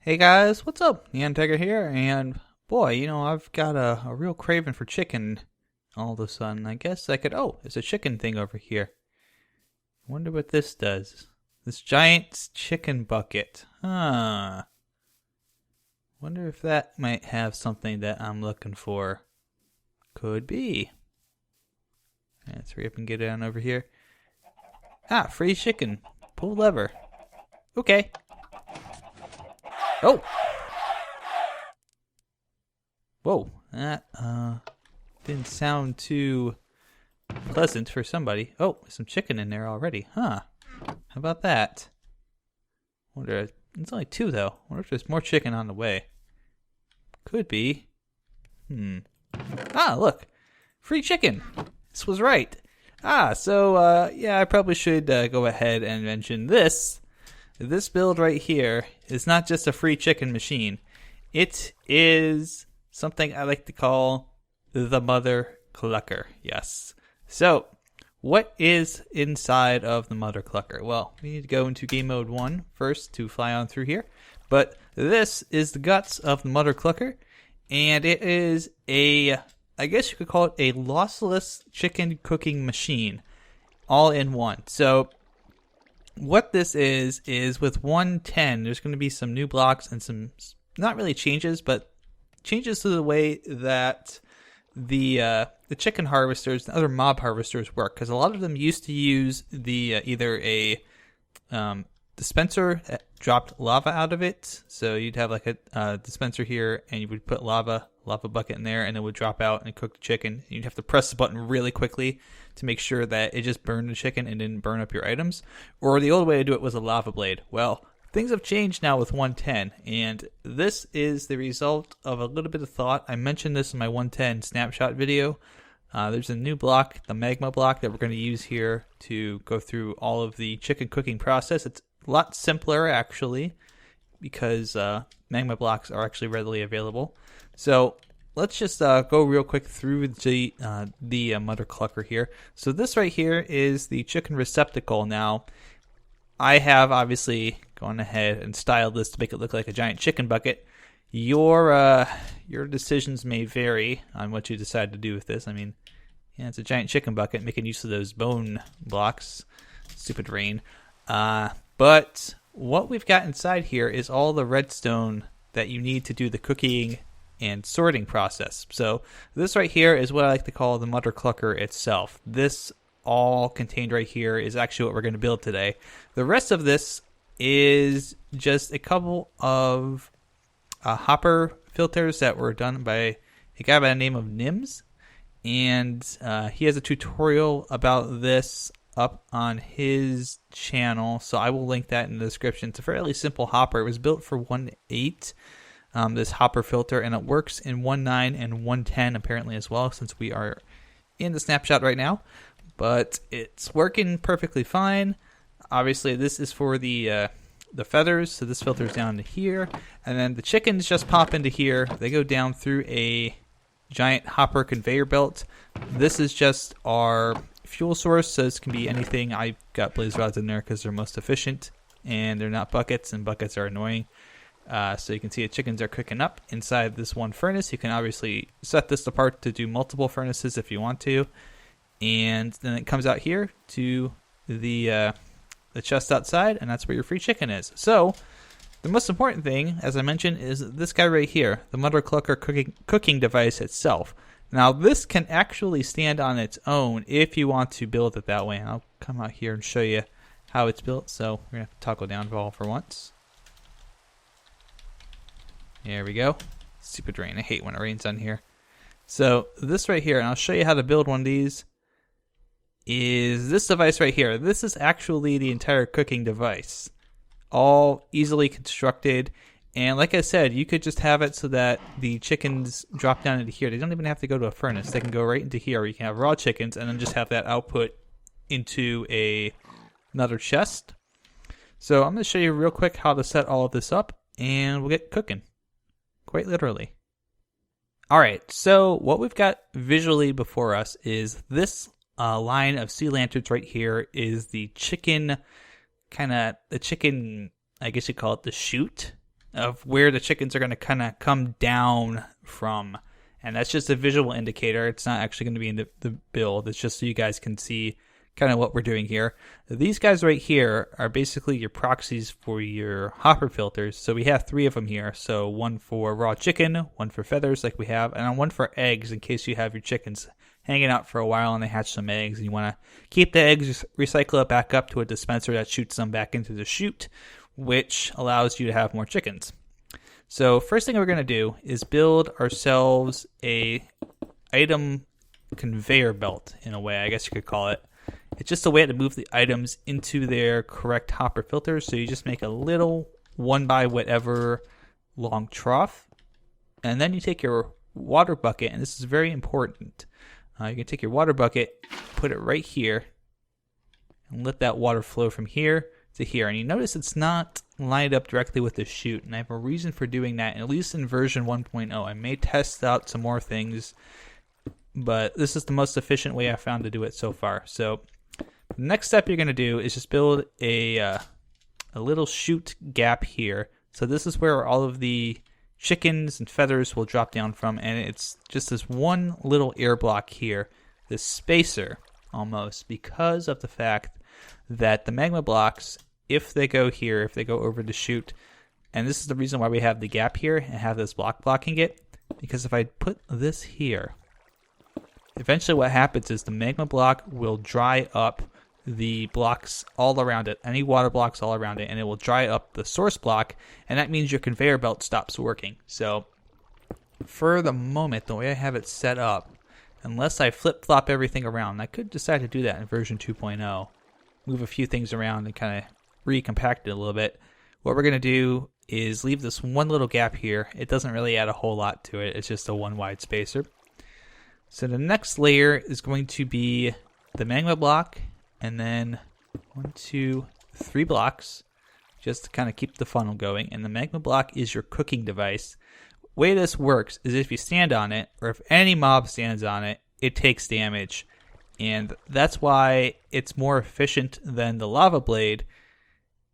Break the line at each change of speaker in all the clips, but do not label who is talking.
Hey guys, what's up? NihonTiger here, and boy, I've got a real craving for chicken all of a sudden. I guess I could. Oh, there's a chicken thing over here. Wonder what this does. This giant chicken bucket. Huh. Wonder if that might have something that I'm looking for. Could be. Let's hurry up and get it on over here. Ah, free chicken. Pull lever. Okay. Oh! Whoa, that didn't sound too pleasant for somebody. Oh, there's some chicken in there already. Huh. How about that? Wonder, it's only two though. Wonder if there's more chicken on the way. Could be. Ah, look. Free chicken. This was right. Yeah, I probably should go ahead and mention this. This build right here is not just a free chicken machine. It is something I like to call the mother clucker. Yes. So, what is inside of the mother clucker? Well, we need to go into game mode 1 first to fly on through here. But this is the guts of the mother clucker, and it is I guess you could call it a lossless chicken cooking machine, all in one. So, what this is with 1.10, there's going to be some new blocks and some, not really changes, but changes to the way that the chicken harvesters and other mob harvesters work. Because a lot of them used to use the either a dispenser that dropped lava out of it. So you'd have like a dispenser here, and you would put lava bucket in there, and it would drop out and cook the chicken. You'd have to press the button really quickly to make sure that it just burned the chicken and didn't burn up your items. Or the old way to do it was a lava blade. Well, things have changed now with 1.10, and this is the result of a little bit of thought. I mentioned this in my 1.10 snapshot video. There's a new block, the magma block, that we're going to use here to go through all of the chicken cooking process. It's a lot simpler, actually, because magma blocks are actually readily available. So let's just go real quick through the mother clucker here. So this right here is the chicken receptacle. Now, I have obviously gone ahead and styled this to make it look like a giant chicken bucket. Your decisions may vary on what you decide to do with this. I mean, yeah, it's a giant chicken bucket, making use of those bone blocks. Stupid rain. But what we've got inside here is all the redstone that you need to do the cooking and sorting process. So this right here is what I like to call the mother clucker itself. This all contained right here is actually what we're going to build today. The rest of this is just a couple of hopper filters that were done by a guy by the name of Nims, and he has a tutorial about this up on his channel, so I will link that in the description. It's a fairly simple hopper. It was built for 1.8, this hopper filter, and it works in 1.9 and 1.10 apparently as well, since we are in the snapshot right now. But it's working perfectly fine. Obviously, this is for the feathers, so this filters down to here, and then the chickens just pop into here. They go down through a giant hopper conveyor belt. This is just our fuel source, so this can be anything. I got blaze rods in there because they're most efficient, and they're not buckets, and buckets are annoying. So you can see the chickens are cooking up inside this one furnace. You can obviously set this apart to do multiple furnaces if you want to, and then it comes out here to the chest outside, and that's where your free chicken is. So the most important thing, as I mentioned, is this guy right here, the mother clucker cooking device itself. Now this can actually stand on its own if you want to build it that way. And I'll come out here and show you how it's built. So we're gonna have to toggle down all for once. There we go. Stupid rain. I hate when it rains on here. So this right here, and I'll show you how to build one of these, is this device right here. This is actually the entire cooking device, all easily constructed. And like I said, you could just have it so that the chickens drop down into here. They don't even have to go to a furnace. They can go right into here. You can have raw chickens and then just have that output into another chest. So I'm going to show you real quick how to set all of this up, and we'll get cooking. Quite literally. Alright, so what we've got visually before us is this line of sea lanterns right here is the chicken, I guess you call it the chute. of where the chickens are going to kind of come down from. And that's just a visual indicator. It's not actually going to be in the build. It's just so you guys can see kind of what we're doing here. These guys right here are basically your proxies for your hopper filters. So we have 3 of them here. So one for raw chicken, one for feathers like we have, and one for eggs in case you have your chickens hanging out for a while and they hatch some eggs and you want to keep the eggs, recycle it back up to a dispenser that shoots them back into the chute, which allows you to have more chickens. So first thing we're going to do is build ourselves a item conveyor belt, in a way, I guess you could call it. It's just a way to move the items into their correct hopper filters. So you just make a little 1 by whatever long trough, and then you take your water bucket, and this is very important. You can take your water bucket, put it right here, and let that water flow from here to here. And you notice it's not lined up directly with the chute, and I have a reason for doing that, at least in version 1.0. I may test out some more things, but this is the most efficient way I found to do it so far. So the next step you're going to do is just build a little chute gap here. So this is where all of the chickens and feathers will drop down from, and it's just this one little air block here, this spacer almost, because of the fact that the magma blocks, if they go here, if they go over the chute, and this is the reason why we have the gap here and have this block blocking it, because if I put this here, eventually what happens is the magma block will dry up the blocks all around it, any water blocks all around it, and it will dry up the source block, and that means your conveyor belt stops working. So for the moment, the way I have it set up, unless I flip-flop everything around, I could decide to do that in version 2.0, move a few things around and kind of recompact it a little bit. What we're going to do is leave this one little gap here. It doesn't really add a whole lot to it. It's just a 1 wide spacer. So the next layer is going to be the magma block, and then 1, 2, 3 blocks, just to kind of keep the funnel going. And the magma block is your cooking device. The way this works is if you stand on it, or if any mob stands on it, it takes damage. And that's why it's more efficient than the lava blade,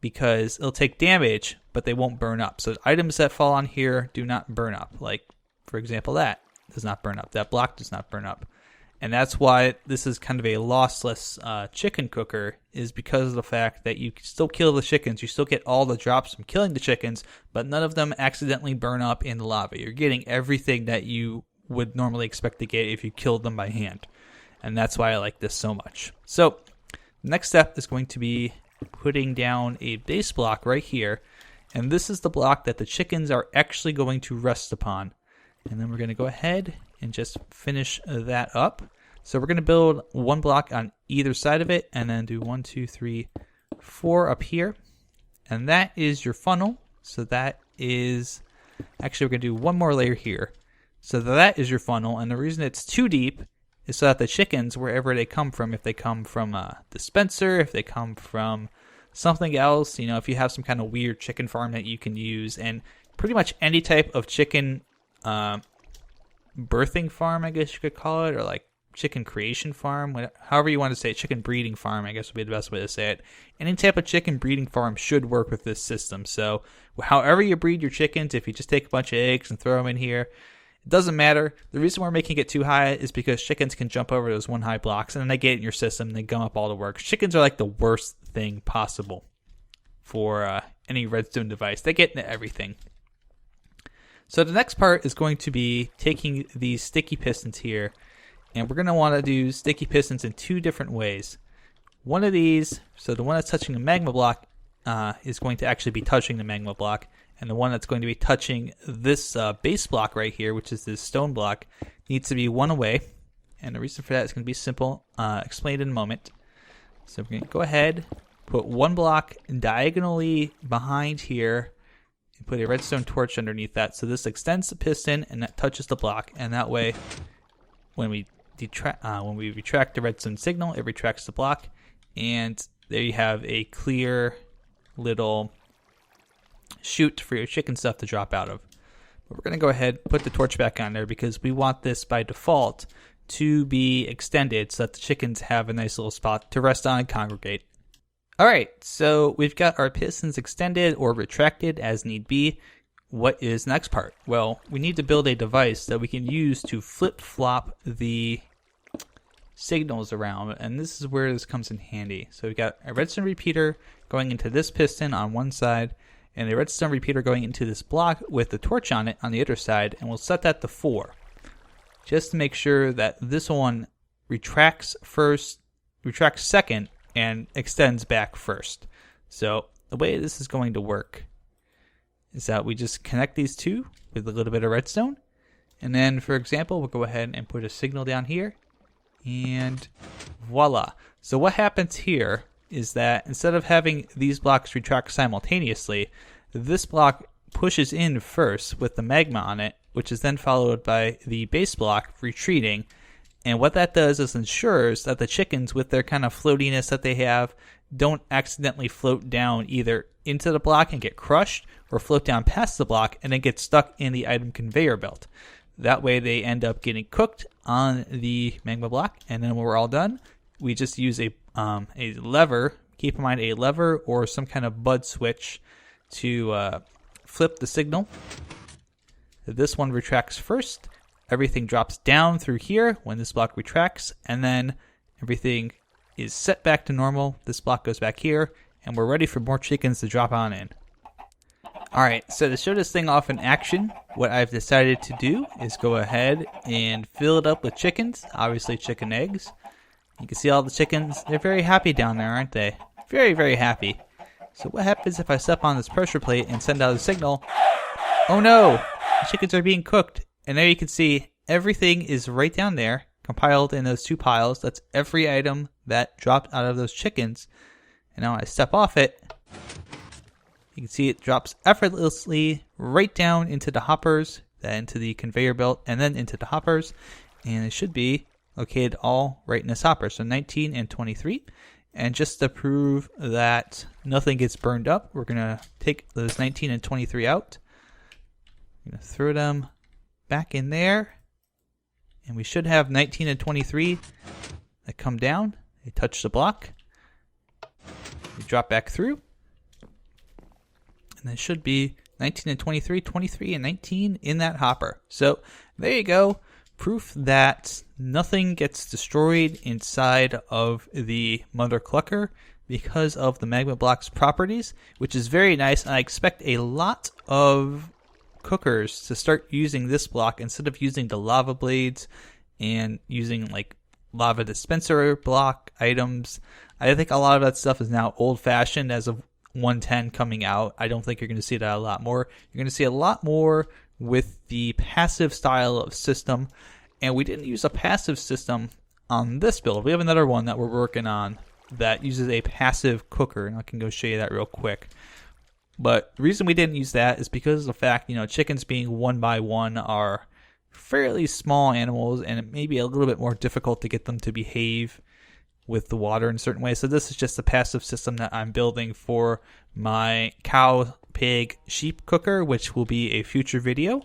because it'll take damage, but they won't burn up. So items that fall on here do not burn up. Like, for example, that does not burn up. That block does not burn up. And that's why this is kind of a lossless chicken cooker, is because of the fact that you can still kill the chickens. You still get all the drops from killing the chickens, but none of them accidentally burn up in the lava. You're getting everything that you would normally expect to get if you killed them by hand. And that's why I like this so much. So the next step is going to be putting down a base block right here. And this is the block that the chickens are actually going to rest upon. And then we're going to go ahead and just finish that up. So we're going to build 1 block on either side of it, and then do 1, 2, 3, 4 up here. And that is your funnel. So that is, actually we're going to do 1 more layer here. So that is your funnel, and the reason it's too deep is so that the chickens, wherever they come from, if they come from a dispenser, if they come from something else, you know, if you have some kind of weird chicken farm that you can use, and pretty much any type of chicken birthing farm, I guess you could call it, or like chicken creation farm, however you want to say it, chicken breeding farm, I guess would be the best way to say it. Any type of chicken breeding farm should work with this system. So however you breed your chickens, if you just take a bunch of eggs and throw them in here, it doesn't matter. The reason we're making it too high is because chickens can jump over those 1 high blocks, and then they get in your system and they gum up all the work. Chickens are like the worst thing possible for any redstone device. They get into everything. So the next part is going to be taking these sticky pistons here, and we're going to want to do sticky pistons in 2 different ways. One of these, so the one that's touching the magma block, is going to actually be touching the magma block, and the one that's going to be touching this base block right here, which is this stone block, needs to be 1 away. And the reason for that is going to be simple, explained in a moment. So we're going to go ahead, put 1 block diagonally behind here, and put a redstone torch underneath that. So this extends the piston and that touches the block, and that way when we retract the redstone signal, it retracts the block, and there you have a clear little chute for your chicken stuff to drop out of. But we're going to go ahead, put the torch back on there, because we want this by default to be extended so that the chickens have a nice little spot to rest on and congregate. Alright, so we've got our pistons extended or retracted as need be. what is the next part? Well, we need to build a device that we can use to flip-flop the signals around, and this is where this comes in handy. So we've got a redstone repeater going into this piston on one side, and a redstone repeater going into this block with the torch on it on the other side, and we'll set that to 4. Just to make sure that this one retracts second, and extends back first. So the way this is going to work is that we just connect these two with a little bit of redstone, and then for example we'll go ahead and put a signal down here, and voila. So what happens here is that instead of having these blocks retract simultaneously, this block pushes in first with the magma on it, which is then followed by the base block retreating. And what that does is ensures that the chickens, with their kind of floatiness that they have, don't accidentally float down either into the block and get crushed, or float down past the block and then get stuck in the item conveyor belt. That way they end up getting cooked on the magma block, and then when we're all done, we just use a lever, keep in mind a lever or some kind of bud switch, to flip the signal. This one retracts first. Everything drops down through here when this block retracts, and then everything is set back to normal. This block goes back here, and we're ready for more chickens to drop on in. Alright, so to show this thing off in action, what I've decided to do is go ahead and fill it up with chickens, obviously chicken eggs. You can see all the chickens, they're very happy down there, aren't they? Very, very happy. So what happens if I step on this pressure plate and send out a signal? Oh no! The chickens are being cooked. And there you can see everything is right down there, compiled in those two piles. That's every item that dropped out of those chickens. And now I step off it, you can see it drops effortlessly right down into the hoppers, then into the conveyor belt, and then into the hoppers. And it should be located all right in this hopper. So 19 and 23. And just to prove that nothing gets burned up, we're going to take those 19 and 23 out. I'm going to throw them back in there, and we should have 19 and 23 that come down. They touch the block, they drop back through, and there should be 19 and 23, 23 and 19 in that hopper. So there you go, proof that nothing gets destroyed inside of the mother clucker because of the magma block's properties, which is very nice, and I expect a lot of cookers to start using this block instead of using the lava blades and using like lava dispenser block items. I think a lot of that stuff is now old-fashioned as of 1.10 coming out. I don't think you're going to see that a lot more. You're going to see a lot more with the passive style of system, and we didn't use a passive system on this build. We have another one that we're working on that uses a passive cooker, and I can go show you that real quick. But the reason we didn't use that is because of the fact, chickens being one by one are fairly small animals, and it may be a little bit more difficult to get them to behave with the water in certain ways. So this is just a passive system that I'm building for my cow, pig, sheep cooker, which will be a future video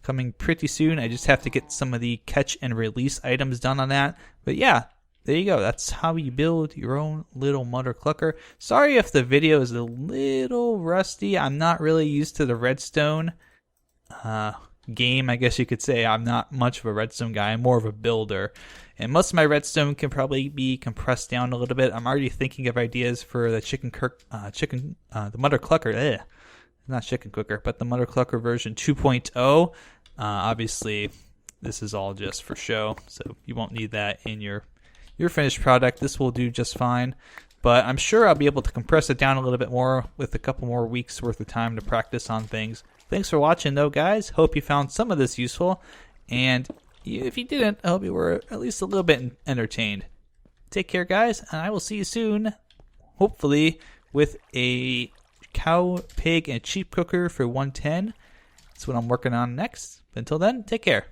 coming pretty soon. I just have to get some of the catch and release items done on that. But yeah, there you go. That's how you build your own little mother clucker. Sorry if the video is a little rusty. I'm not really used to the redstone game, I guess you could say. I'm not much of a redstone guy. I'm more of a builder. And most of my redstone can probably be compressed down a little bit. I'm already thinking of ideas for the the mother clucker. Not chicken cooker, but the mother clucker version 2.0. Obviously, this is all just for show, so you won't need that in your finished product. This will do just fine, but I'm sure I'll be able to compress it down a little bit more with a couple more weeks worth of time to practice on things. Thanks for watching though, guys. Hope you found some of this useful, and if you didn't, I hope you were at least a little bit entertained. Take care, guys, and I will see you soon, hopefully with a cow, pig, and sheep cooker for 1.10. That's what I'm working on next. But until then, take care.